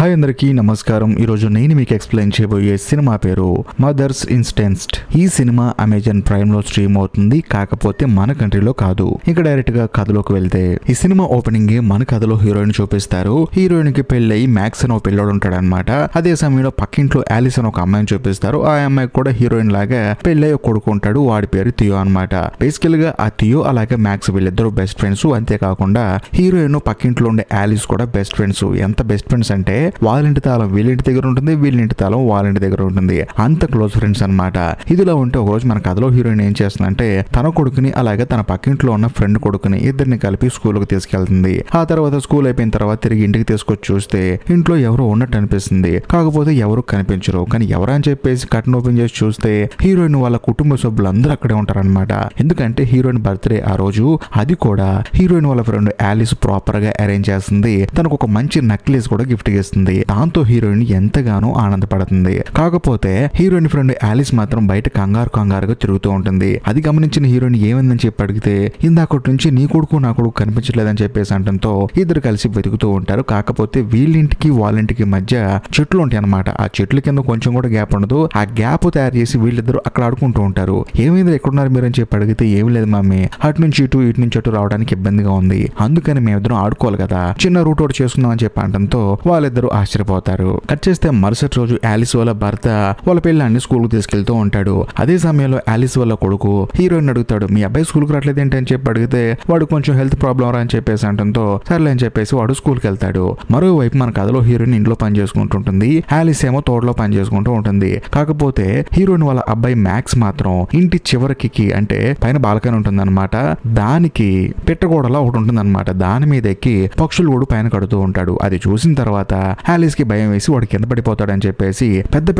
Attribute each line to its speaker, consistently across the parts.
Speaker 1: Hi అందరికీ నమస్కారం. ఈరోజు నేను మీకు ఎక్స్ప్లెయిన్ చేయబోయే సినిమా పేరు మదర్స్ ఇన్స్టెన్స్డ్. ఈ సినిమా అమెజాన్ ప్రైమ్ లో స్ట్రీమ్ అవుతుంది, కాకపోతే మన కంట్రీలో కాదు. ఇక డైరెక్ట్ గా కథలోకి వెళ్తే ఈ సినిమా ఓపెనింగ్ మన కథలో హీరోయిన్ చూపిస్తారు. హీరోయిన్ కి పెళ్ళై మ్యాక్స్ అని ఒక పిల్లోడు ఉంటాడు అనమాట. అదే సమయంలో పక్కింట్లో ఆలిస్ అని ఒక అమ్మాయిని చూపిస్తారు. ఆ అమ్మాయికి కూడా హీరోయిన్ లాగా పెళ్ళై ఒక కొడుకు ఉంటాడు. వాడి పేరు థియో అనమాట. బేసికల్ గా ఆ థియో అలాగే మ్యాక్స్ వీళ్ళిద్దరు బెస్ట్ ఫ్రెండ్స్. అంతేకాకుండా హీరోయిన్ పక్కింట్లో ఉండే ఆలిస్ కూడా బెస్ట్ ఫ్రెండ్స్. ఎంత బెస్ట్ ఫ్రెండ్స్ అంటే వాళ్ళింటి తాళం వీళ్ళింటి దగ్గర ఉంటుంది, వీళ్ళింటి తాళం వాళ్ళింటి దగ్గర ఉంటుంది. అంత క్లోజ్ ఫ్రెండ్స్ అనమాట. ఇదిలా ఉంటే ఒక రోజు మన కథలో హీరోయిన్ ఏం చేస్తుందంటే తన కొడుకుని అలాగే తన పక్కింట్లో ఉన్న ఫ్రెండ్ కొడుకుని ఇద్దరిని కలిపి స్కూల్కి తీసుకెళ్తుంది. ఆ తర్వాత స్కూల్ అయిపోయిన తర్వాత తిరిగి ఇంటికి తీసుకొచ్చి చూస్తే ఇంట్లో ఎవరో ఉన్నట్టు అనిపిస్తుంది. కాకపోతే ఎవరు కనిపించరు. కానీ ఎవరా అని చెప్పేసి కర్టన్ ఓపెన్ చేసి చూస్తే హీరోయిన్ వాళ్ళ కుటుంబ సభ్యులందరూ అక్కడే ఉంటారనమాట. ఎందుకంటే హీరోయిన్ బర్త్డే ఆ రోజు. అది కూడా హీరోయిన్ వాళ్ళ ఫ్రెండ్ ఆలిస్ ప్రాపర్ గా అరేంజ్ చేస్తుంది. తనకు ఒక మంచి నెక్లెస్ కూడా గిఫ్ట్ ఇస్తుంది. దాంతో హీరోయిన్ ఎంతగానో ఆనందపడుతుంది. కాకపోతే హీరోయిన్ ఫ్రెండ్ ఆలిస్ మాత్రం బయట కంగారుగా తిరుగుతూ ఉంటుంది. అది గమనించిన హీరోయిన్ ఏమైందని చెప్పి అడిగితే ఇందాకటి నుంచి నీ కొడుకు నా కొడుకు కనిపించలేదని చెప్పేసి అంటంతో ఇద్దరు కలిసి వెతుకుతూ ఉంటారు. కాకపోతే వీళ్ళింటికి వాళ్ళింటికి మధ్య చెట్లు ఉంటాయి అనమాట. ఆ చెట్ల కింద కొంచెం కూడా గ్యాప్ ఉండదు. ఆ గ్యాప్ తయారు చేసి వీళ్ళిద్దరు అక్కడ ఆడుకుంటూ ఉంటారు. ఏమైంది ఎక్కడున్నారు మీరు అని చెప్పి అడిగితే ఏం లేదు మమ్మీ, అటు నుంచి ఇటు నుంచి అటు రావడానికి ఇబ్బందిగా ఉంది, అందుకని మేమిద్దరం ఆడుకోవాలి కదా, చిన్న రూట్ ఒకటి చేసుకుందాం అని చెప్పి అంటంతో వాళ్ళిద్దరూ ఆశ్చర్యపోతారు. కట్ చేస్తే మరుసటి రోజు ఆలిస్ వాళ్ళ భర్త వాళ్ళ పిల్లాన్ని స్కూల్ కు తీసుకెళ్తూ ఉంటాడు. అదే సమయంలో ఆలిస్ వాళ్ళ కొడుకు హీరోయిన్ అడుగుతాడు, మీ అబ్బాయి స్కూల్ కు రావట్లేదు ఏంటి అని చెప్పి అడిగితే వాడు కొంచెం హెల్త్ ప్రాబ్లం రా అని చెప్పేసి అంటంతో సర్లే అని చెప్పేసి వాడు స్కూల్ కి వెళ్తాడు. మరోవైపు మన కథలో హీరోయిన్ ఇంట్లో పని చేసుకుంటుంటుంది. ఆలిస్ ఏమో తోటలో పని చేసుకుంటూ ఉంటుంది. కాకపోతే హీరోయిన్ వాళ్ళ అబ్బాయి మ్యాక్స్ మాత్రం ఇంటి చివరికి అంటే పైన బాల్కనీ ఉంటుంది అనమాట. దానికి పెట్టగోడలా ఒకటి ఉంటుంది అనమాట. దాని మీద ఎక్కి పక్షులు కూడా పైన కడుతూ ఉంటాడు. అది చూసిన తర్వాత ఆలిస్ కి భయం వేసి వాడు కింద పడిపోతాడని చెప్పేసి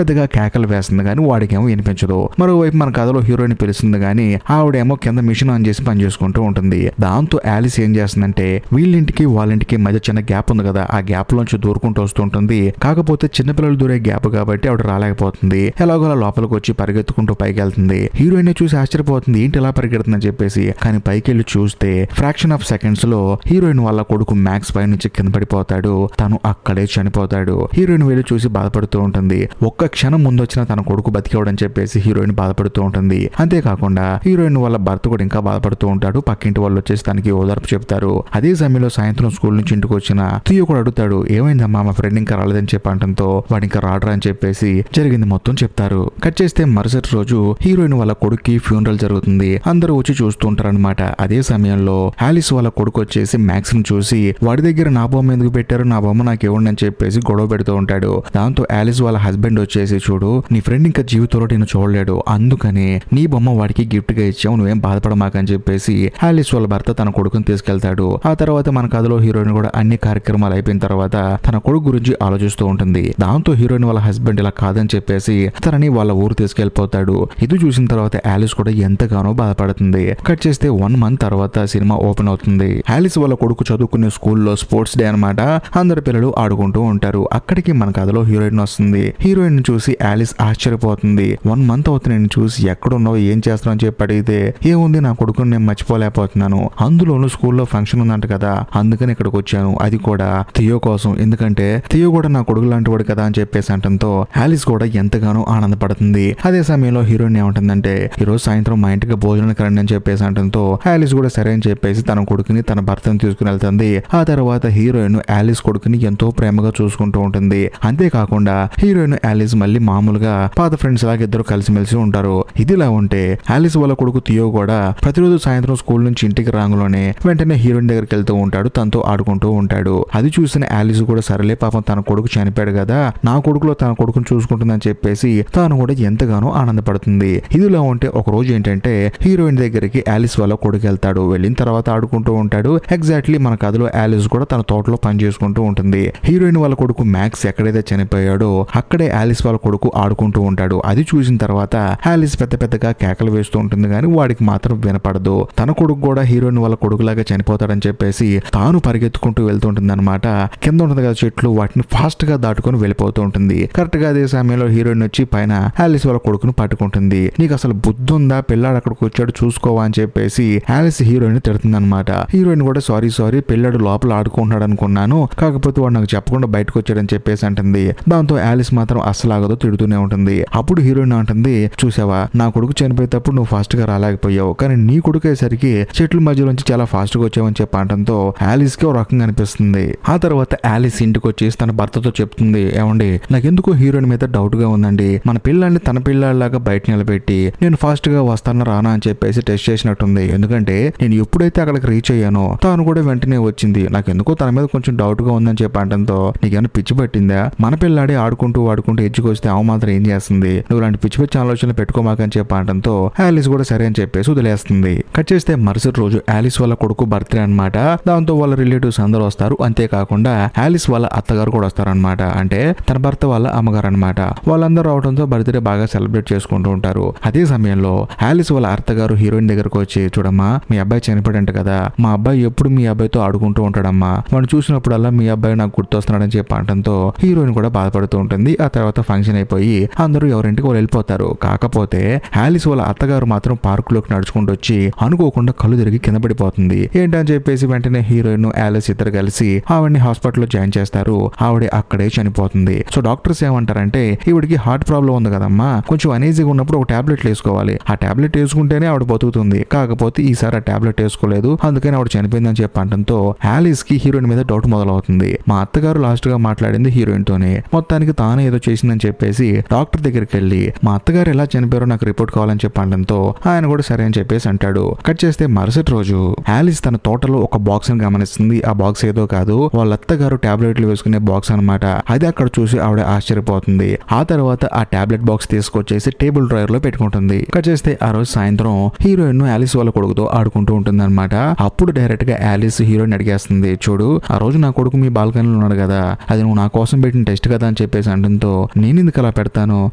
Speaker 1: పెద్దగా కేకలు వేస్తుంది కానీ వాడికేమో వినిపించదు. మరోవైపు మన కథలో హీరోయిన్ పిలుస్తుంది కానీ ఆవిడేమో కింద మిషన్ ఆన్ చేసి పని చేసుకుంటూ ఉంటుంది. దాంతో ఆలిస్ ఏం చేస్తుందంటే వీళ్ళింటికి వాళ్ళింటికి మధ్య చిన్న గ్యాప్ ఉంది కదా, ఆ గ్యాప్ లోంచి దూరుకుంటూ వస్తుంటుంది. కాకపోతే చిన్నపిల్లలు దూరే గ్యాప్ కాబట్టి ఆవిడ రాలేకపోతుంది. ఎలాగోలా లోపలికి వచ్చి పరిగెత్తుకుంటూ పైకి వెళ్తుంది. హీరోయిన్ చూసి ఆశ్చర్యపోతుంది, ఏంటి ఎలా పరిగెడుతుందని చెప్పేసి. కానీ పైకి వెళ్ళి చూస్తే ఫ్రాక్షన్ ఆఫ్ సెకండ్స్ లో హీరోయిన్ వాళ్ళ కొడుకు మ్యాక్స్ పై నుంచి కింద పడిపోతాడు. తను అక్కడే చనిపోతాడు. హీరోయిన్ వెళ్ళి చూసి బాధపడుతూ ఉంటుంది. ఒక్క క్షణం ముందు వచ్చిన తన కొడుకు బతికేవడని చెప్పేసి హీరోయిన్ బాధపడుతూ ఉంటుంది. అంతేకాకుండా హీరోయిన్ వాళ్ళ భర్త కూడా ఇంకా బాధపడుతూ ఉంటాడు. పక్కింటి వాళ్ళు వచ్చేసి తనకి ఓదార్పు చెప్తారు. అదే సమయంలో సాయంత్రం స్కూల్ నుంచి ఇంటికి వచ్చిన థియో కూడా అడుగుతాడు, ఏమైందమ్మా మా ఫ్రెండ్ ఇంకా రాలేదని చెప్పి అంటంతో వాడు ఇంకా రాడరా అని చెప్పేసి జరిగింది మొత్తం చెప్తారు. కట్ చేస్తే మరుసటి రోజు హీరోయిన్ వాళ్ళ కొడుక్కి ఫ్యూనరల్ జరుగుతుంది. అందరూ వచ్చి చూస్తూ ఉంటారనమాట. అదే సమయంలో ఆలిస్ వాళ్ళ కొడుకు వచ్చేసి మ్యాక్స్ ని చూసి వాడి దగ్గర నా బొమ్మ ఎందుకు పెట్టారు, నా బొమ్మ నాకు ఇవ్వండి అని చెప్పేసి గొడవ పెడుతూ ఉంటాడు. దాంతో ఆలిస్ వాళ్ళ హస్బెండ్ వచ్చేసి చూడు నీ ఫ్రెండ్ ఇంకా జీవితంలో నేను చూడలేడు, అందుకని నీ బొమ్మ వాడికి గిఫ్ట్ గా ఇచ్చావు, నువ్వేం బాధపడమాకని చెప్పేసి ఆలిస్ వాళ్ళ భర్త తన కొడుకుని తీసుకెళ్తాడు. ఆ తర్వాత మన కథలో హీరోయిన్ కూడా అన్ని కార్యక్రమాలు అయిపోయిన తర్వాత తన కొడుకు గురించి ఆలోచిస్తూ ఉంటుంది. దాంతో హీరోయిన్ వాళ్ళ హస్బెండ్ ఇలా కాదని చెప్పేసి తనని వాళ్ళ ఊరు తీసుకెళ్లిపోతాడు. ఇది చూసిన తర్వాత ఆలిస్ కూడా ఎంతగానో బాధపడుతుంది. కట్ చేస్తే 1 month తర్వాత సినిమా ఓపెన్ అవుతుంది. ఆలిస్ వాళ్ళ కొడుకు చదువుకునే స్కూల్లో స్పోర్ట్స్ డే అనమాట. అందరు పిల్లలు ఆడుకుంటూ ఉంటారు. అక్కడికి మన కథలో హీరోయిన్ వస్తుంది. హీరోయిన్ చూసి ఆలిస్ ఆశ్చర్యపోతుంది. 1 month అవుతుంది నేను చూసి, ఎక్కడున్నావు ఏం చేస్తున్నావు అని చెప్పి అడిగితే ఏముంది నా కొడుకుని నేను మర్చిపోలేకపోతున్నాను, అందులోనూ స్కూల్లో ఫంక్షన్ ఉందంట కదా అందుకని ఇక్కడికి వచ్చాను, అది కూడా థియో కోసం, ఎందుకంటే థియో కూడా నా కొడుకు లాంటి వాడు కదా అని చెప్పేసి అంటంతో ఆలిస్ కూడా ఎంతగానో ఆనందపడుతుంది. అదే సమయంలో హీరోయిన్ ఏమంటుందంటే ఈరోజు సాయంత్రం మా ఇంటికి భోజనానికి రండి అని చెప్పేసి అంటంతో ఆలిస్ కూడా సరే అని చెప్పేసి తన కొడుకుని తన భర్తను తీసుకుని వెళ్తుంది. ఆ తర్వాత హీరోయిన్ ఆలిస్ కొడుకుని ఎంతో ప్రేమగా చూసుకుంటూ ఉంటుంది. అంతేకాకుండా హీరోయిన్ ఆలిస్ మళ్ళీ మామూలుగా పాత ఫ్రెండ్స్ లాగా ఇద్దరు కలిసిమెలిసి ఉంటారు. ఇదిలా ఉంటే ఆలిస్ వాళ్ళ కొడుకు థియో కూడా ప్రతిరోజు సాయంత్రం స్కూల్ నుంచి ఇంటికి రాగానే వెంటనే హీరోయిన్ దగ్గరికి వెళ్తూ ఉంటాడు, తనతో ఆడుకుంటూ ఉంటాడు. అది చూసిన ఆలిస్ కూడా సరేలే పాపం తన కొడుకు చనిపోయాడు కదా, నా కొడుకులో తన కొడుకుని చూసుకుంటుందని చెప్పేసి తాను కూడా ఎంతగానో ఆనందపడుతుంది. ఇదిలా ఉంటే ఒక రోజు ఏంటంటే హీరోయిన్ దగ్గరికి ఆలిస్ వాళ్ళ కొడుకు వెళ్తాడు. వెళ్ళిన తర్వాత ఆడుకుంటూ ఉంటాడు. ఎగ్జాక్ట్లీ మన కథలో ఆలిస్ కూడా తన తోటలో పని చేసుకుంటూ ఉంటుంది. హీరోయిన్ వాళ్ళ కొడుకు మ్యాక్స్ ఎక్కడైతే చనిపోయాడో అక్కడే ఆలిస్ వాళ్ళ కొడుకు ఆడుకుంటూ ఉంటాడు. అది చూసిన తర్వాత ఆలిస్ పెద్దగా కేకలు వేస్తూ ఉంటుంది కానీ వాడికి మాత్రం వినపడదు. తన కొడుకు కూడా హీరోయిన్ వాళ్ళ కొడుకులాగా చనిపోతాడని చెప్పేసి తాను పరిగెత్తుకుంటూ వెళ్తుంటుంది అనమాట. కింద ఉంటుంది కదా చెట్లు, వాటిని ఫాస్ట్ గా దాటుకొని వెళ్ళిపోతూ ఉంటుంది. కరెక్ట్ గా అదే సమయంలో హీరోయిన్ వచ్చి పైన ఆలిస్ వాళ్ళ కొడుకును పట్టుకుంటుంది. నీకు అసలు బుద్ధి ఉందా, పిల్లాడు అక్కడికి వచ్చాడు చూసుకోవా అని చెప్పేసి ఆలిస్ హీరోయిన్ తిడుతుంది అనమాట. హీరోయిన్ కూడా సారీ పిల్లాడు లోపల ఆడుకుంటున్నాడు అనుకున్నాను, కాకపోతే వాడు నాకు చెప్పకుండా బయటకు వచ్చాడని చెప్పేసి అంటుంది. దాంతో ఆలిస్ మాత్రం అస్సలాగదో తిడుతూనే ఉంటుంది. అప్పుడు హీరోయిన్ అంటుంది, చూసావా నా కొడుకు చనిపోయేటప్పుడు నువ్వు ఫాస్ట్ గా రాలేకపోయావు, కానీ నీ కొడుకు అయ్యేసరికి చెట్ల మధ్యలోంచి చాలా ఫాస్ట్ గా వచ్చావని చెప్పి అనడంతో ఆలిస్ కి ఒక రకంగా అనిపిస్తుంది. ఆ తర్వాత ఆలిస్ ఇంటికి వచ్చేసి తన భర్తతో చెప్తుంది, ఏమండి నాకెందుకు హీరోయిన్ మీద డౌట్ గా ఉందండి, మన పిల్లాన్ని తన పిల్లాడిలాగా బయట నిలబెట్టి నేను ఫాస్ట్ గా వస్తానా రానా అని చెప్పేసి టెస్ట్ చేసినట్టుంది. ఎందుకంటే నేను ఎప్పుడైతే అక్కడికి రీచ్ అయ్యానో తాను కూడా వెంటనే వచ్చింది, నాకెందుకో తన మీద కొంచెం డౌట్ గా ఉందని చెప్పి అనడంతో నీకేమైనా పిచ్చి పట్టిందా, మన పిల్లాడి ఆడుకుంటూ ఎడ్జుకొస్తే ఆమె మాత్రం ఏం చేస్తుంది, నువ్వు ఇలాంటి పిచ్చి పిచ్చి ఆలోచనలు పెట్టుకోమాకని చెప్పి అనడంతో ఆలిస్ కూడా సరే అని చెప్పేసి వదిలేస్తుంది. కట్ చేస్తే మరుసటి రోజు ఆలిస్ వాళ్ళ కొడుకు బర్త్డే అనమాట. దాంతో వాళ్ళ రిలేటివ్స్ అందరూ వస్తారు. అంతేకాకుండా ఆలిస్ వాళ్ళ అత్తగారు కూడా వస్తారనమాట. అంటే తన భర్త వాళ్ళ అమ్మగారు అనమాట. వాళ్ళందరూ రావడంతో బర్త్డే బాగా సెలబ్రేట్ చేసుకుంటూ ఉంటారు. అదే సమయంలో ఆలిస్ వాళ్ళ అత్తగారు హీరోయిన్ దగ్గరకు వచ్చి, చూడమ్మా మీ అబ్బాయి చనిపోయాడంట కదా, మా అబ్బాయి ఎప్పుడు మీ అబ్బాయితో ఆడుకుంటూ ఉంటాడమ్మా, వాడిని చూసినప్పుడల్లా మీ అబ్బాయి నాకు గుర్తొస్తున్నాడని చెప్పి అనడంతో హీరోయిన్ కూడా బాధపడుతూ ఉంటుంది. ఆ తర్వాత ఫంక్షన్ అయిపోయి అందరూ ఎవరింటికి వాళ్ళు వెళ్ళిపోతారు. కాకపోతే ఆలిస్ వాళ్ళ అత్తగారు మాత్రం పార్క్ లోకి నడుచుకుంటూ వచ్చి అనుకోకుండా కళ్ళు తిరిగి కింద పడిపోతుంది. ఏంటని చెప్పేసి వెంటనే హీరోయిన్ ఆలిస్ ఇద్దరు కలిసి ఆవిడని హాస్పిటల్లో జాయిన్ చేస్తారు. ఆవిడ అక్కడే చనిపోతుంది. సో డాక్టర్స్ ఏమంటారంటే, ఈవిడికి హార్ట్ ప్రాబ్లం ఉంది కదమ్మా, కొంచెం అనీజీగా ఉన్నప్పుడు ఒక టాబ్లెట్ వేసుకోవాలి, ఆ టాబ్లెట్ వేసుకుంటేనే ఆవిడ బతుకుతుంది, కాకపోతే ఈసారి ఆ టాబ్లెట్ వేసుకోలేదు, అందుకని ఆవిడ చనిపోయిందని చెప్పి అనడంతో ఆలిస్ కి హీరోయిన్ మీద డౌట్ మొదలవుతుంది. మా అత్తగారు లాస్ట్ గా మాట్లాడింది హీరోయిన్ తోనే, మొత్తానికి తానే ఏదో చేసిందని చెప్పేసి డాక్టర్ దగ్గరికి వెళ్ళి మా అత్తగారు ఎలా చనిపోయారో నాకు రిపోర్ట్ కావాలని చెప్పి అనడంతో ఆయన కూడా సరే అని చెప్పేసి అంటాడు. కట్ చేస్తే మరుసటి రోజు ఆలిస్ తన తోటలో ఒక బాక్స్ ని గమనిస్తుంది. ఆ బాక్స్ ఏదో కాదు, వాళ్ళ అత్తగారు టాబ్లెట్లు వేసుకునే బాక్స్ అనమాట. అది అక్కడ చూసి ఆవిడ ఆశ్చర్యపోతుంది. ఆ తర్వాత ఆ టాబ్లెట్ బాక్స్ తీసుకొచ్చేసి టేబుల్ డ్రాయర్ లో పెట్టుకుంటుంది. కట్ చేస్తే ఆ రోజు సాయంత్రం హీరోయిన్ ఆలిస్ వాళ్ళ కొడుకుతో ఆడుకుంటూ ఉంటుంది అనమాట. అప్పుడు డైరెక్ట్ గా ఆలిస్ హీరోయిన్ అడిగేస్తుంది, చూడు ఆ రోజు నా కొడుకు మీ బాల్కనీలో ఉన్నాడు కదా, అది నువ్వు నా కోసం పెట్టిన టెస్ట్ కదా అని చెప్పేసి అనడంతో నేను ఎందుకు అలా పెడతాను,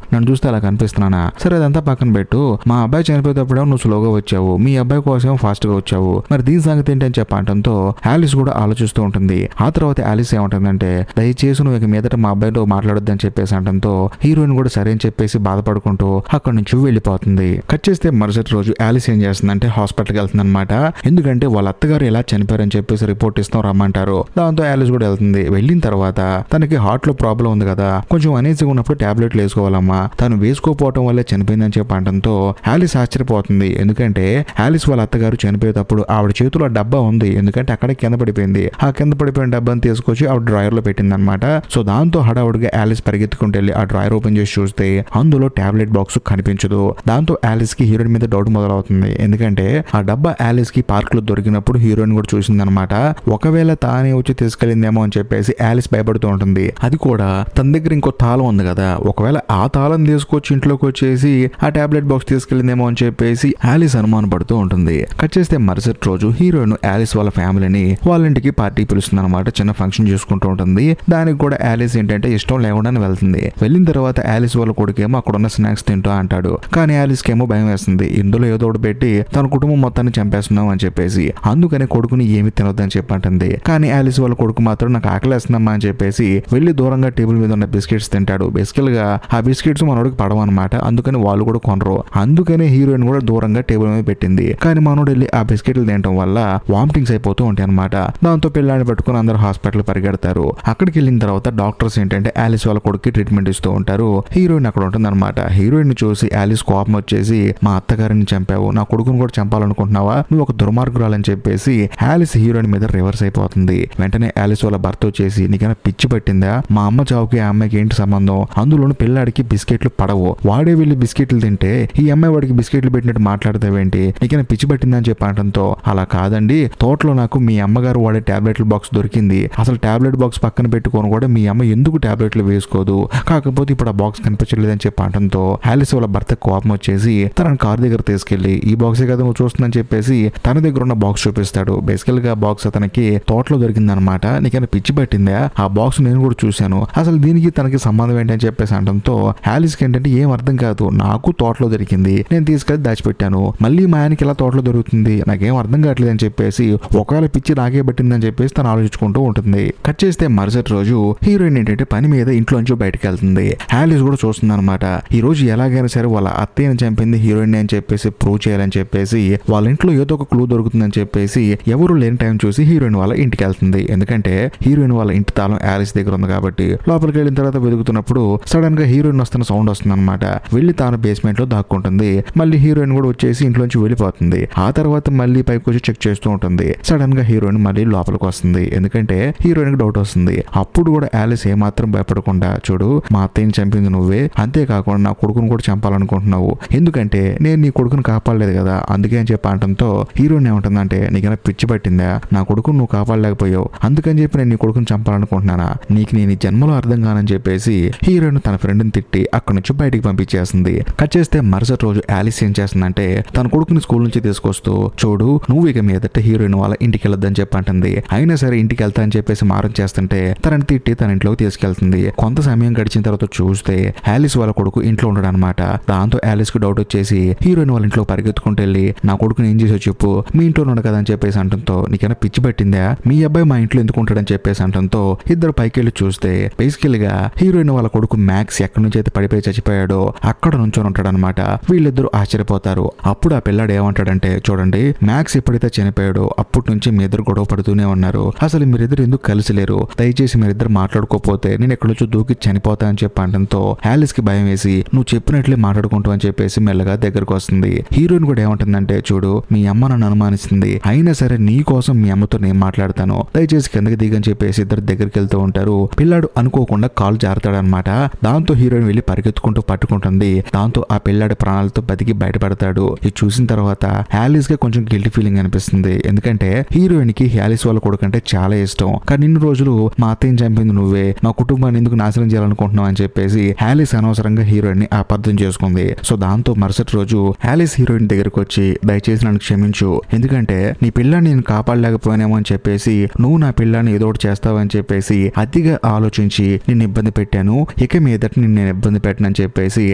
Speaker 1: నన్ను చూస్తే అలా కనిపిస్తున్నానా, సరే అదంతా పక్కన పెట్టు, మా అబ్బాయి చనిపోయేటప్పుడు నువ్వు స్లోగా వచ్చావు, మీ అబ్బాయి కోసం ఫాస్ట్ గా వచ్చావు, మరి దీని సంగతి ఏంటి అని చెప్పడంతో ఆలిస్ కూడా ఆలోచిస్తూ ఉంటుంది. ఆ తర్వాత ఆలిస్ ఏమంటుందంటే, దయచేసి నువ్వు ఇక మీదట మా అబ్బాయితో మాట్లాడొద్దని చెప్పేసి అనడంతో హీరోయిన్ కూడా సరే అని చెప్పేసి బాధపడుకుంటూ అక్కడి నుంచి వెళ్ళిపోతుంది. కట్ చేస్తే మరుసటి రోజు ఆలిస్ ఏం చేస్తుందంటే హాస్పిటల్కి వెళ్తుంది అనమాట. ఎందుకంటే వాళ్ళ అత్తగారు ఎలా చనిపోయారని చెప్పేసి రిపోర్ట్ ఇస్తాం రమ్మంటారు. దాంతో ఆలిస్ కూడా వెళ్తుంది. వెళ్ళిన తర్వాత తనకి హార్ట్ లో ప్రాబ్లం ఉంది కదా, కొంచెం అనీజీగా ఉన్నప్పుడు టాబ్లెట్లు వేసుకోవాలమ్మా, తను వేసుకోకపోవడం వల్లే చనిపోయిందని చెప్పి అనడంతో ఆలిస్ ఆశ్చర్యపోతుంది. ఎందుకంటే ఆలిస్ వాళ్ళ అత్తగారు చనిపోయేటప్పుడు ఆవిడ చేతిలో డబ్బా ఉంది, ఎందుకంటే అక్కడే కింద పడిపోయింది. ఆ కింద పడిపోయిన డబ్బాని తీసుకొచ్చి ఆవిడ డ్రాయర్ లో పెట్టింది అనమాట. సో దాంతో హడావుడిగా ఆలిస్ పరిగెత్తుకుంటూ వెళ్ళి ఆ డ్రాయర్ ఓపెన్ చేసి చూస్తే అందులో టాబ్లెట్ బాక్స్ కనిపించదు. దాంతో ఆలిస్ కి హీరోయిన్ మీద డౌట్ మొదలవుతుంది. ఎందుకంటే ఆ డబ్బా ఆలిస్ కి పార్క్ లో దొరికినప్పుడు హీరోయిన్ కూడా చూసింది అనమాట. ఒకవేళ తానే వచ్చి తీసుకెళ్ళిందేమో అని చెప్పేసి ఆలిస్ భయపడుతూ ఉంటుంది. అది కూడా తన దగ్గర ఇంకో తాళం ఉంది కదా, ఒకవేళ ఆ తాళం తీసుకొచ్చి ఇంట్లోకి వచ్చేసి ఆ టాబ్లెట్ బాక్స్ తీసుకెళ్ళిందేమో అని చెప్పేసి ఆలిస్ అనుమానం పడుతూ ఉంటుంది. కట్ చేస్తే మరుసటి రోజు హీరోయిన్ ఆలిస్ వాళ్ళ ఫ్యామిలీని వాళ్ళ ఇంటికి పార్టీ పిలుస్తుంది అనమాట. చిన్న ఫంక్షన్ చేసుకుంటూ ఉంటుంది. దానికి కూడా ఆలిస్ ఏంటంటే ఇష్టం లేకుండా వెళ్తుంది. వెళ్ళిన తర్వాత ఆలిస్ వాళ్ళ కొడుకేమో అక్కడ ఉన్న స్నాక్స్ తింటూ అంటాడు. కానీ ఆలిస్ కేమో భయం వేస్తుంది, ఇందులో ఏదో ఒకటి పెట్టి తన కుటుంబం మొత్తాన్ని చంపేస్తున్నాం అని చెప్పేసి, అందుకని కొడుకుని ఏమి తినొద్దని చెప్పంటుంది. కానీ ఆలిస్ వాళ్ళ కొడుకు మాత్రం నాకు ఆకలేస్తుందమ్మా అని చెప్పేసి వెళ్ళి దూరంగా టేబుల్ మీద ఉన్న బిస్కెట్స్ తింటాడు. బేసికల్ గా ఆ బిస్కెట్స్ మనోడికి పడవు అనమాట, అందుకని వాళ్ళు కూడా కొనరు. అందుకనే హీరోయిన్ కూడా దూరంగా టేబుల్ మీద పెట్టింది. కానీ మనోడు వెళ్ళి ఆ బిస్కెట్లు తినడం వల్ల వామిటింగ్స్ అయిపోతూ ఉంటాయి అనమాట. దాంతో పిల్లాన్ని పట్టుకుని అందరూ హాస్పిటల్ పరిగెడతారు. అక్కడికి వెళ్ళిన తర్వాత డాక్టర్స్ ఏంటంటే ఆలిస్ వాళ్ళ కొడుకు ట్రీట్మెంట్ ఇస్తూ ఉంటారు. హీరోయిన్ అక్కడ ఉంటుంది అనమాట. హీరోయిన్ చూసి ఆలిస్ కోపం వచ్చేసి, మా అత్తగారిని చంపావు, నా కొడుకును కూడా చంపాలనుకుంటున్నావా, నువ్వు ఒక దుర్మార్గురాలని చెప్పేసి ఆలిస్ హీరోయిన్ మీద రివర్స్ అయిపోతుంది. వెంటనే ఆలిస్ వాళ్ళ భర్త వచ్చేసి, నీకైనా పిచ్చి పట్టిందా, మా అమ్మ చావుకి ఆ అమ్మాయికి ఏంటి సంబంధం, అందులోను పిల్లాడికి బిస్కెట్లు పడవు, వాడే వెళ్ళి బిస్కెట్లు తింటే ఈ అమ్మాయి వాడికి బిస్కెట్లు పెట్టినట్టు మాట్లాడతావేంటి, నీకైనా పిచ్చి పట్టిందని చెప్పి అనడంతో, అలా కాదండి, తోటలో నాకు మీ అమ్మగారు వాడే టాబ్లెట్ల బాక్స్ దొరికింది, అసలు టాబ్లెట్ బాక్స్ పక్కన పెట్టుకొని కూడా మీ అమ్మ ఎందుకు టాబ్లెట్లు వేసుకోదు, కాకపోతే ఇప్పుడు ఆ బాక్స్ కనిపించలేదని చెప్పి అనడంతో ఆలిస్ వాళ్ళ భర్త కోపం వచ్చేసి తన కార్ దగ్గర తీసుకెళ్లి, ఈ బాక్సే కదా నువ్వు చూస్తుందని చెప్పేసి తన దగ్గర ఉన్న బాక్స్ చూపిస్తాడు. బేసికల్ గా బాక్స్ అతనికి తోటలో దొరికిందనమాట. నీకైనా పిచ్చి పట్టిందా, ఆ బాక్స్ నేను కూడా చూశాను, అసలు దీనికి తనకి సంబంధం ఏంటని చెప్పేసి అనడంతో ఆలిస్కి ఏంటంటే ఏం అర్థం కాదు, నాకు తోటలో దొరికింది, నేను తీసుకెళ్లి దాచిపెట్టాను, మళ్ళీ మా ఆయనకి ఇలా తోటలో దొరుకుతుంది, నాకేం అర్థం కావట్లేదు అని చెప్పేసి ఒకవేళ పిచ్చి నాకే పట్టిందని చెప్పేసి తను ఆలోచించుకుంటూ ఉంటుంది. కట్ చేస్తే మరుసటి రోజు హీరోయిన్ ఏంటంటే పని మీద ఇంట్లోంచి బయటకు వెళ్తుంది. ఆలిస్ కూడా చూస్తుంది అనమాట. ఈ రోజు ఎలాగైనా సరే వాళ్ళ అత్తయ్యని చంపింది హీరోయిన్ అని చెప్పేసి ప్రూవ్ చేయాలని చెప్పేసి వాళ్ళ ఇంట్లో ఏదో ఒక క్లూ దొరుకుతుందని చెప్పేసి ఎవరు లేని టైం చూసి హీరోయిన్ వాళ్ళ ఇంటికి వెళ్తుంది. ఎందుకంటే హీరోయిన్ వాళ్ళ ఇంటి తాళం తాళం యాలిస్ దగ్గర ఉంది కాబట్టి లోపలికి వెళ్ళిన తర్వాత వెతుకుతున్నప్పుడు సడన్ గా హీరోయిన్ వస్తున్న సౌండ్ వస్తుంది అనమాట. వెళ్ళి తాను బేస్మెంట్ లో దాక్కుంటుంది. మళ్ళీ హీరోయిన్ కూడా వచ్చేసి ఇంట్లోంచి వెళ్ళిపోతుంది. ఆ తర్వాత మళ్ళీ పైకి వచ్చి చెక్ చేస్తూ ఉంటుంది. సడన్ గా హీరోయిన్ మళ్ళీ లోపలికి వస్తుంది. ఎందుకంటే హీరోయిన్ కి డౌట్ వస్తుంది. అప్పుడు కూడా యాలిస్ ఏమాత్రం భయపడకుండా, చూడు మా అత్తయ్యని చంపింది నువ్వే, అంతేకాకుండా నా కొడుకును కూడా చంపాలనుకుంటున్నావు, ఎందుకంటే నేను నీ కొడుకును కాపాడలేదు కదా అందుకే అని చెప్పి అనడంతో హీరోయిన్ ఏమంటుందంటే నీకైనా పిచ్చి పట్టిందా, నా కొడుకును నువ్వు కాపాడలేకపోయావు అందుకని చెప్పి నేను నీ కొడుకుని చంపాలనుకుంటున్నానా, నీకు నేను ఈ జన్మలో అర్థం కానని చెప్పేసి హీరోయిన్ తన ఫ్రెండ్ ని తిట్టి అక్కడి నుంచి బయటికి పంపించేస్తుంది. కట్ చేస్తే మరుసటి రోజు యాలిస్ ఏం చేస్తుందంటే తన కొడుకుని స్కూల్ నుంచి తీసుకొస్తూ, చూడు నువ్వు ఇక మీదట హీరోయిన్ వాళ్ళ ఇంటికి వెళ్ళొద్దని చెప్పి అంటుంది. అయినా సరే ఇంటికి వెళ్తా అని చెప్పేసి మారం చేస్తుంటే తనని తిట్టి తన ఇంట్లోకి తీసుకెళ్తుంది. కొంత సమయం గడిచిన తర్వాత చూస్తే యాలిస్ వాళ్ళ కొడుకు ఇంట్లో ఉండడు అనమాట. దాంతో యాలిస్ కు డౌట్ వచ్చేసి హీరోయిన్ వాళ్ళ ఇంట్లో పరిగెత్తుకుంటూ వెళ్ళి నా కొడుకుని ఏం చేసో చెప్పు, మీ ఇంట్లో ఉండడు కదా అని చెప్పేసి అంటంతో నీకైనా పిచ్చి పట్టిందా, మీ అబ్బాయి మా ఇంట్లో ఎందుకు ఉంటాడని చెప్పేసి అంటంతో ఇద్దరు పైకి వెళ్ళి చూస్తే బేసికల్ గా హీరోయిన్ వాళ్ళ కొడుకు మ్యాక్స్ ఎక్కడి నుంచి అయితే పడిపోయి చచ్చిపోయాడో అక్కడ నుంచొని ఉంటాడు అనమాట. వీళ్ళిద్దరు ఆశ్చర్యపోతారు. అప్పుడు ఆ పిల్లాడు ఏమంటాడంటే, చూడండి మ్యాక్స్ ఎప్పుడైతే చనిపోయాడో అప్పటి నుంచి మీ ఇద్దరు గొడవ పడుతూనే ఉన్నారు, అసలు మీరిద్దరు ఎందుకు కలిసి లేరు, దయచేసి మీరిద్దరు మాట్లాడుకోపోతే నేను ఎక్కడి నుంచో దూకి చనిపోతా అని చెప్పి అనడంతో యాలిస్ కి భయం వేసి నువ్వు చెప్పినట్లే మాట్లాడుకుంటూ అని చెప్పేసి మెల్లగా దగ్గరకు వస్తుంది. హీరోయిన్ కూడా ఏమంటుందంటే, చూడు మీ అమ్మ నన్ను అనుమానిస్తుంది, అయినా సరే నీ కోసం మీ అమ్మతో నేను మాట్లాడతాను, దయచేసి కిందకి దిగని చెప్పేసి ఇద్దరు దగ్గరికి వెళ్తూ ఉంటారు. పిల్లాడు అనుకోకుండా కాలు జారుతాడనమాట. దాంతో హీరోయిన్ వెళ్ళి పరిగెత్తుకుంటూ పట్టుకుంటుంది. దాంతో ఆ పిల్లాడి ప్రాణాలతో బతికి బయటపడతాడు. ఇది చూసిన తర్వాత యాలిస్ కి కొంచెం గిల్టీ ఫీలింగ్ అనిపిస్తుంది. ఎందుకంటే హీరోయిన్ కి యాలిస్ వాళ్ళ కొడుకు అంటే చాలా ఇష్టం. కానీ ఇన్ని రోజులు మా అత్తయ్యని చంపింది నువ్వే, మా కుటుంబాన్ని ఎందుకు నాశనం చేయాలనుకుంటున్నావు అని చెప్పేసి యాలిస్ అనవసరంగా హీరోయిన్ ని అపార్థం చేసుకుంది. సో దాంతో మరుసటి రోజు యాలిస్ హీరోయిన్ దగ్గరకు వచ్చి దయచేసి నన్ను క్షమించు, ఎందుకంటే నీ పిల్లాన్ని నేను కాపాడలేకపోయినామో అని చెప్పేసి నువ్వు నా పిల్లాన్ని ఏదో ఒకటి చేస్తావని చెప్పేసి అతిగా ఆలోచించి నిన్ను ఇబ్బంది పెట్టాను, ఇక మీదట నేను ఇబ్బంది పెట్టనని చెప్పేసి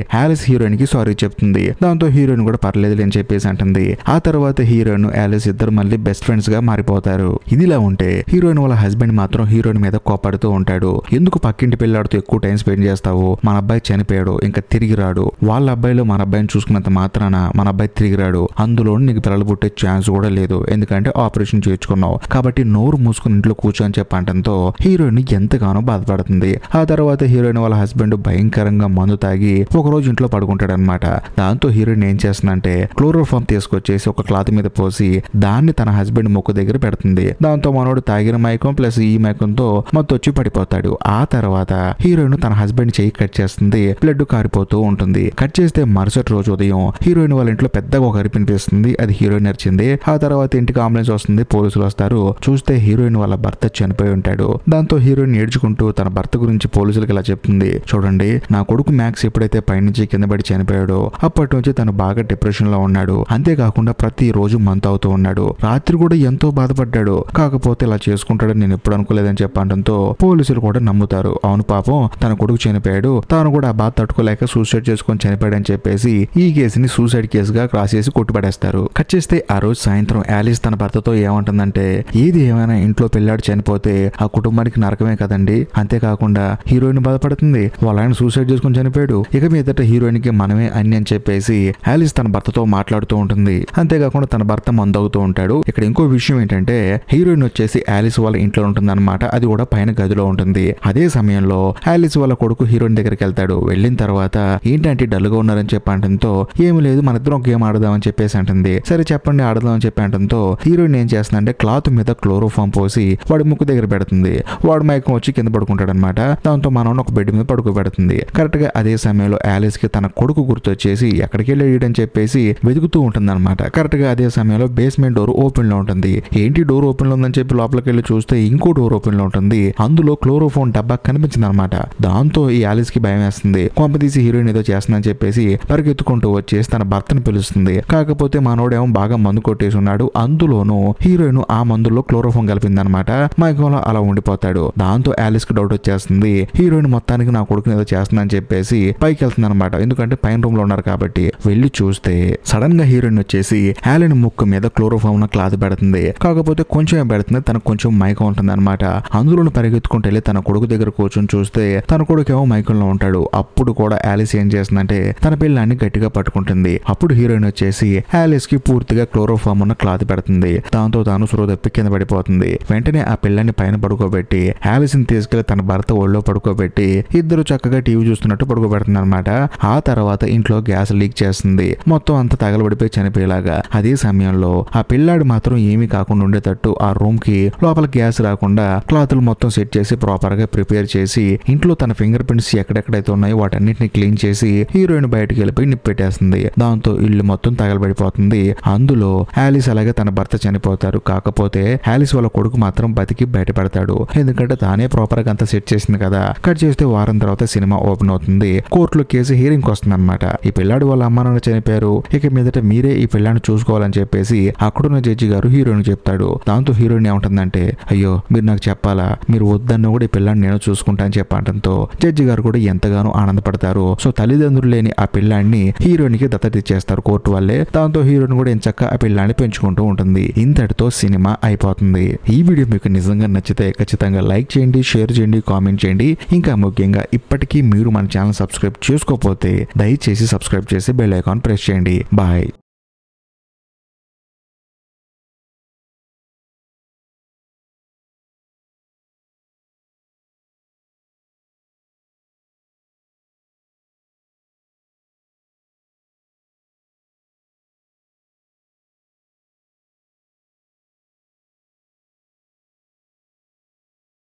Speaker 1: యాలిస్ హీరోయిన్ కి సారీ చెప్తుంది. దాంతో హీరోయిన్ కూడా పర్లేదు అని చెప్పేసి అంటుంది. ఆ తర్వాత హీరోయిన్ యాలిస్ ఇద్దరు మళ్ళీ బెస్ట్ ఫ్రెండ్స్ గా మారిపోతారు. ఇదిలా ఉంటే హీరోయిన్ వాళ్ళ హస్బెండ్ మాత్రం హీరోయిన్ మీద కోపడుతూ ఉంటాడు. ఎందుకు పక్కింటి పిల్లాడితో ఎక్కువ టైం స్పెండ్ చేస్తావు, మన అబ్బాయి చనిపోయాడు ఇంకా తిరిగి రాడు, వాళ్ళ అబ్బాయిలో మన అబ్బాయిని చూసుకున్నంత మాత్రాన మన అబ్బాయి తిరిగి రాడు, అందులో నీకు పిల్లలు పుట్టే ఛాన్స్ కూడా లేదు, ఎందుకంటే ఆపరేషన్ చేయించుకున్నావు, కాబట్టి నోరు మూసుకుని ఇంట్లో కూర్చొని చెప్పంటంతో హీరోయిన్ ఎంతగానో బాధపడుతుంది. ఆ తర్వాత హీరోయిన్ వాళ్ళ హస్బెండ్ భయంకరంగా మందు తాగి ఒక రోజు ఇంట్లో పడుకుంటాడు అనమాట. దాంతో హీరోయిన్ ఏం చేస్తుందంటే క్లోరోఫామ్ తీసుకొచ్చేసి ఒక క్లాత్ మీద పోసి దాన్ని తన హస్బెండ్ ముక్కు దగ్గర పెడుతుంది. దాంతో మనోడు తాగిన మైకం ప్లస్ ఈ మైకంతో మత్తొచ్చి పడిపోతాడు. ఆ తర్వాత హీరోయిన్ తన హస్బెండ్ చెయ్యి కట్ చేస్తుంది. బ్లడ్ కారిపోతూ ఉంటుంది. కట్ చేస్తే మరుసటి రోజు ఉదయం హీరోయిన్ వాళ్ళ ఇంట్లో పెద్దగా ఒక అరుపు వినిపిస్తుంది. అది హీరోయిన్ అరిచింది. ఆ తర్వాత ఇంటికి అంబులెన్స్ వస్తుంది, పోలీసులు వస్తారు. చూస్తే హీరోయిన్ వాళ్ళ భర్త చనిపోయి ఉంటాడు. దాంతో హీరోయిన్ ఏడ్చుకుంటూ తన భర్త గురించి పోలీసులకు ఇలా చెప్తుంది, చూడండి నా కొడుకు మ్యాక్స్ ఎప్పుడైతే పైనుంచి కింద పడి చనిపోయాడో అప్పటి నుంచి తను బాగా డిప్రెషన్ లో ఉన్నాడు, అంతేకాకుండా ప్రతి రోజు మంత్ అవుతూ ఉన్నాడు, రాత్రి కూడా ఎంతో బాధపడ్డాడు, కాకపోతే ఇలా చేసుకుంటాడని నేను ఎప్పుడు అనుకోలేదని చెప్పడంతో పోలీసులు కూడా నమ్ముతారు. అవును పాపం తన కొడుకు చనిపోయాడు, తాను కూడా ఆ బాధ తట్టుకోలేక సూసైడ్ చేసుకొని చనిపోయాడని చెప్పేసి ఈ కేసుని సూసైడ్ కేసుగా రాసేసి కొట్టుపడేస్తారు. కట్ చేస్తే ఆ రోజు సాయంత్రం యాలిస్ తన భర్తతో ఏమంటుందంటే, ఏది ఏమైనా ఇంట్లో పిల్లాడు చనిపోతే ఆ కుటుంబానికి నరకమే కదండి, అంతేకాకుండా హీరోయిన్ బాధపడుతుంది, వాళ్ళ ఆయన సూసైడ్ చేసుకుని చనిపోయాడు, ఇక మీదట హీరోయిన్ కి మనమే అన్ని అని చెప్పేసి యాలిస్ తన భర్తతో మాట్లాడుతూ ఉంటుంది. అంతేకాకుండా తన భర్త మందవుతూ ఉంటాడు. ఇక్కడ ఇంకో విషయం ఏంటంటే హీరోయిన్ వచ్చేసి యాలిస్ వాళ్ళ ఇంట్లో ఉంటుంది అనమాట. అది కూడా పైన గదిలో ఉంటుంది. అదే సమయంలో యాలిస్ వాళ్ళ కొడుకు హీరోయిన్ దగ్గరికి వెళ్తాడు. వెళ్ళిన తర్వాత ఏంటంటే డల్ గా ఉన్నారని చెప్పి అంటంతో ఏమి లేదు మన ఇద్దరం గేమ్ ఆడదామని చెప్పేసి అంటుంది. సరే చెప్పండి ఆడదాం అని చెప్పి అంటంతో హీరోయిన్ ఏం చేస్తుందంటే క్లాత్ మీద క్లోరోఫామ్ పోసి వాడి ముక్కు దగ్గర పెడుతుంది. వాడు మైకం వచ్చి కింద పడుకుంటాడు అనమాట. దాంతో మనం ఒక బెడ్ మీద పడుకోబెడుతుంది. కరెక్ట్ గా అదే సమయంలో యాలిస్ కి తన కొడుకు గుర్తొచ్చేసి ఎక్కడికి వెళ్ళాడని చెప్పేసి వెతుకుతూ ఉంటుంది అనమాట. కరెక్ట్ గా అదే సమయంలో బేస్మెంట్ డోర్ ఓపెన్ లో ఉంటుంది. ఏంటి డోర్ ఓపెన్ లో ఉందని చెప్పి లోపలికి వెళ్ళి చూస్తే ఇంకో డోర్ ఓపెన్ లో ఉంటుంది. అందులో క్లోరోఫామ్ డబ్బా కనిపించింది అనమాట. దాంతో ఈ యాలిస్ కి భయం వేస్తుంది. కొంపదీసి హీరోయిన్ ఏదో చేస్తుందని చెప్పేసి పరిగెత్తుకుంటూ వచ్చేసి తన భర్తను పిలుస్తుంది. కాకపోతే మనోడేమో బాగా మందు కొట్టేసి ఉన్నాడు. అందులోనూ హీరోయిన్ ఆ మందులో క్లోరోఫామ్ కలిపింది అనమాట. మైకంలో అలా ఉండిపోతాడు. దాంతో యాలిస్ కి డౌట్ వచ్చేస్తుంది. హీరోయిన్ మొత్తానికి నా కొడుకుని ఏదో చేస్తుందని చెప్పేసి పైకి వెళ్తుంది అనమాట. ఎందుకంటే పైన రూమ్ లో ఉన్నారు కాబట్టి. వెళ్ళి చూస్తే సడన్ గా హీరోయిన్ వచ్చేసి యాలిన్ ముక్కు మీద క్లోరోఫామ్ ఉన్న క్లాత్ పెడుతుంది. కాకపోతే కొంచెం పెడుతుంది, తనకు కొంచెం మైకం ఉంటుంది అనమాట. అందులో పరిగెత్తుకుంటూ వెళ్ళి తన కొడుకు దగ్గర కూర్చొని చూస్తే తన కొడుకు ఏమో మైకంలో ఉంటాడు. అప్పుడు కూడా యాలిస్ ఏం చేస్తుందంటే తన పిల్లాన్ని గట్టిగా పట్టుకుంటుంది. అప్పుడు హీరోయిన్ వచ్చేసి యాలిస్ కి పూర్తిగా క్లోరోఫామ్ ఉన్న క్లాత్ పెడుతుంది. దాంతో తాను సురో తప్పి కింద పడిపోతుంది. వెంటనే ఆ పిల్లాన్ని పైన పడుకోబెట్టి ఆలిస్ ని తీసుకెళ్లి తన భర్త ఒళ్ళో పడుకోబెట్టి ఇద్దరు చక్కగా టీవీ చూస్తున్నట్టు పడుకోబెడుతుంది అనమాట. ఆ తర్వాత ఇంట్లో గ్యాస్ లీక్ చేస్తుంది. మొత్తం అంతా తగలబడిపోయి చనిపోయేలాగా. అదే సమయంలో ఆ పిల్లాడు మాత్రం ఏమీ కాకుండా ఉండేటట్టు ఆ రూమ్ కి లోపల గ్యాస్ రాకుండా క్లాతులు మొత్తం సెట్ చేసి ప్రాపర్ గా ప్రిపేర్ చేసి ఇంట్లో తన ఫింగర్ ప్రింట్స్ ఎక్కడెక్కడైతే ఉన్నాయో వాటన్నిటిని క్లీన్ చేసి హీరోయిన్ బయటకు వెళ్ళిపోయి నిప్పెట్టేస్తుంది. దాంతో ఇల్లు మొత్తం తగలబడిపోతుంది. అందులో ఆలిస్ అలాగే తన భర్త చనిపోతారు. కాకపోతే ఆలిస్ వాళ్ళ కొడుకు మాత్రం బతికి బయటపడతాడు. ఎందుకంటే తానే ప్రాపర్ గా అంతా సెట్ చేసింది కదా. కట్ చేస్తే వారం తర్వాత సినిమా ఓపెన్ అవుతుంది. కోర్టులో కేసు హీరింగ్ వస్తుంది అనమాట. ఈ పిల్లాడు వాళ్ళ అమ్మ నాన్న చనిపోయారు, ఇక మీదట మీరే ఈ పిల్లాన్ని చూసుకోవాలని చెప్పేసి అక్కడున్న జడ్జి గారు హీరోయిన్ చెప్తాడు. దాంతో హీరోయిన్ ఏమంటుందంటే, అయ్యో మీరు నాకు చెప్పాలా, మీరు వద్దన్న కూడా ఈ పిల్లాన్ని నేను చూసుకుంటా అని చెప్పడంతో జడ్జి గారు కూడా ఎంతగానో ఆనందపడతారు. సో తల్లిదండ్రులు లేని ఆ పిల్లాన్ని హీరోయిన్ కి దత్తత ఇచ్చేస్తారు కోర్టు వాళ్ళే. దాంతో హీరోయిన్ కూడా ఎంచక్కా ఆ పిల్లాన్ని పెంచుకుంటూ ఉంటుంది. ఇంతటితో సినిమా అయిపోతుంది. ఈ వీడియో మీకు నిజంగా నచ్చితే ఖచ్చితంగా లైక్ చేయండి, షేర్ చేయండి, కామెంట్ చేయండి. ఇంకా ముఖ్యంగా ఇప్పటికీ మీరు మన ఛానల్ సబ్స్క్రైబ్ చేసుకోకపోతే దయచేసి సబ్స్క్రైబ్ చేసి బెల్ ఐకాన్ ప్రెస్ చేయండి. బాయ్.